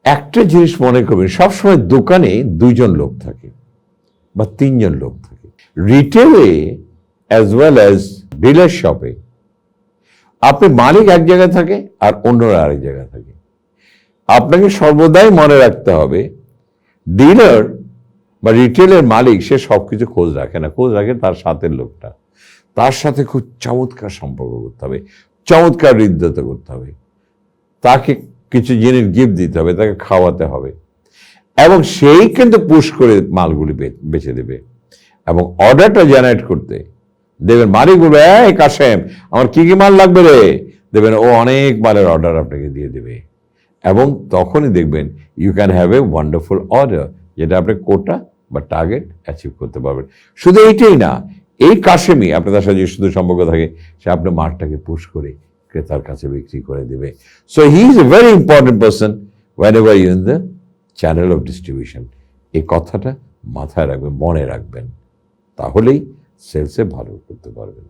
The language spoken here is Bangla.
একটা জিনিস মনে করবেন, সবসময় দোকানে 2জন লোক থাকে বা 3জন লোক থাকে। রিটেলে অ্যাজ ওয়েল অ্যাজ ডিলার শপে আপনি মালিক এক জায়গায় থাকে আর অন্যরা আরেক জায়গায় থাকে। আপনাকে সর্বদাই মনে রাখতে হবে ডিলার বা রিটেলের মালিক সে সবকিছু খোঁজ রাখে না, খোঁজ রাখে তার সাথের লোকটা। তার সাথে খুব চমৎকার সম্পর্ক করতে হবে, চমৎকার হৃদ্যতা করতে হবে, তাকে কিছু জিনিস গিফট দিতে হবে, তাকে খাওয়াতে হবে, এবং সেই কিন্তু পুশ করে মালগুলি বেচে দেবে। এবং অর্ডারটা জেনারেট করতে দেবেন, মালিক বলবে এই কাশেম আমার কি কি মাল লাগবে রে, দেবেন, ও অনেক মালের অর্ডার আপনাকে দিয়ে দেবে। এবং তখনই দেখবেন you can have a wonderful order, যেটা আপনি কোটা বা টার্গেট অ্যাচিভ করতে পারবেন। শুধু এইটাই না, এই কাশেমই আপনাদের সাথে শুধু সম্পর্ক থাকে, সে আপনার মালটাকে পুশ করে ক্রেতার কাছে বিক্রি করে দেবে। So he is a very important person whenever you in the channel of distribution. এই কথাটা মাথায় রাখবেন, মনে রাখবেন, তাহলেই সেলসে ভালো করতে পারবেন।